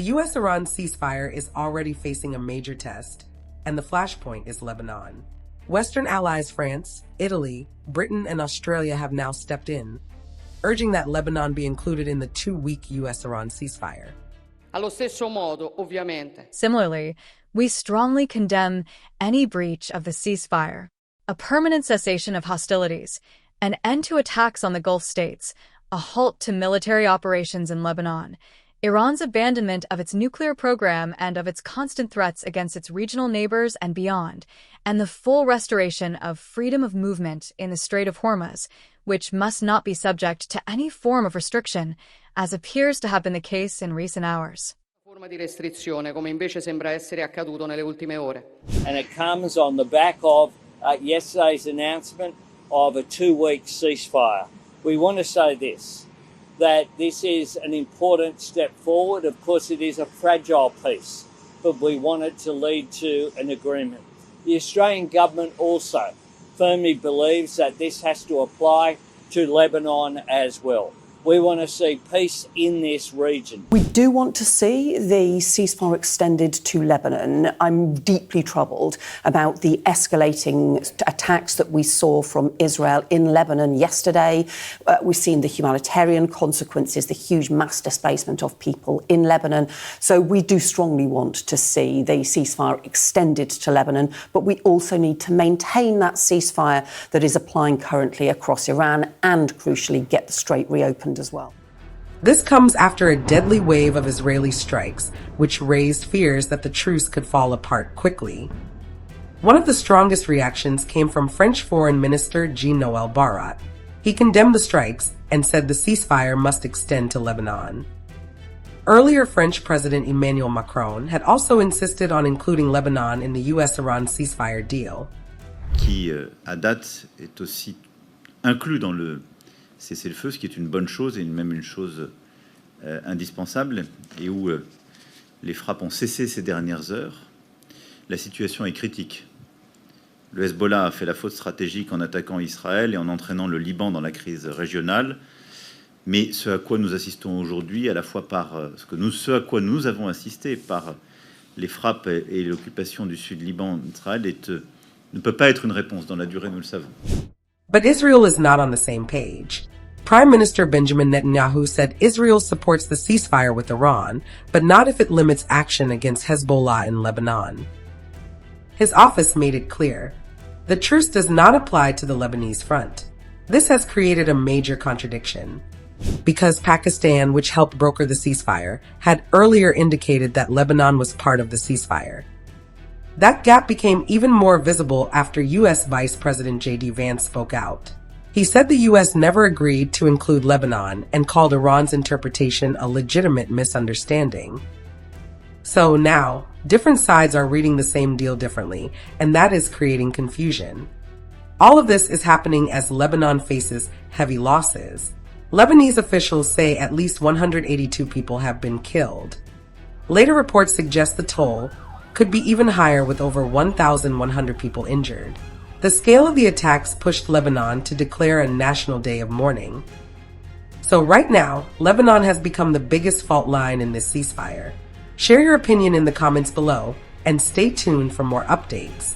The U.S. Iran ceasefire is already facing a major test, and the flashpoint is Lebanon. Western allies France, Italy, Britain, and Australia have now stepped in, urging that Lebanon be included in the 2-week U.S.-Iran ceasefire. Allo stesso modo, ovviamente. Similarly, we strongly condemn any breach of the ceasefire, a permanent cessation of hostilities, an end to attacks on the Gulf states, a halt to military operations in Lebanon, Iran's abandonment of its nuclear program and of its constant threats against its regional neighbors and beyond, and the full restoration of freedom of movement in the Strait of Hormuz, which must not be subject to any form of restriction, as appears to have been the case in recent hours. Forma di restrizione, come invece sembra essere accaduto nelle ultime ore. And it comes on the back of yesterday's announcement of a 2-week ceasefire. We want to say this, that this is an important step forward. Of course, it is a fragile peace, but we want it to lead to an agreement. The Australian government also firmly believes that this has to apply to Lebanon as well. We want to see peace in this region. We do want to see the ceasefire extended to Lebanon. I'm deeply troubled about the escalating attacks that we saw from Israel in Lebanon yesterday. We've seen the humanitarian consequences, the huge mass displacement of people in Lebanon. So we do strongly want to see the ceasefire extended to Lebanon, but we also need to maintain that ceasefire that is applying currently across Iran and, crucially, get the strait reopened as well. This comes after a deadly wave of Israeli strikes, which raised fears that the truce could fall apart quickly. One of the strongest reactions came from French Foreign Minister Jean-Noël Barrot. He condemned the strikes and said the ceasefire must extend to Lebanon. Earlier, French President Emmanuel Macron had also insisted on including Lebanon in the U.S.-Iran ceasefire deal. Qui, à date, est aussi inclus dans le cessez-le-feu, ce qui est une bonne chose et même une chose indispensable, et où les frappes ont cessé ces dernières heures. La situation est critique. Le Hezbollah a fait la faute stratégique en attaquant Israël et en entraînant le Liban dans la crise régionale. Mais ce à quoi nous assistons aujourd'hui, à la fois par ce à quoi nous avons assisté par les frappes et l'occupation du sud Liban d'Israël, ne peut pas être une réponse dans la durée, nous le savons. But Israel is not on the same page. Prime Minister Benjamin Netanyahu said Israel supports the ceasefire with Iran, but not if it limits action against Hezbollah in Lebanon. His office made it clear. The truce does not apply to the Lebanese front. This has created a major contradiction, because Pakistan, which helped broker the ceasefire, had earlier indicated that Lebanon was part of the ceasefire. That gap became even more visible after U.S. Vice President J.D. Vance spoke out. He said the U.S. never agreed to include Lebanon and called Iran's interpretation a legitimate misunderstanding. So now, different sides are reading the same deal differently, and that is creating confusion. All of this is happening as Lebanon faces heavy losses. Lebanese officials say at least 182 people have been killed. Later reports suggest the toll could be even higher, with over 1,100 people injured. The scale of the attacks pushed Lebanon to declare a national day of mourning. So right now, Lebanon has become the biggest fault line in this ceasefire. Share your opinion in the comments below and stay tuned for more updates.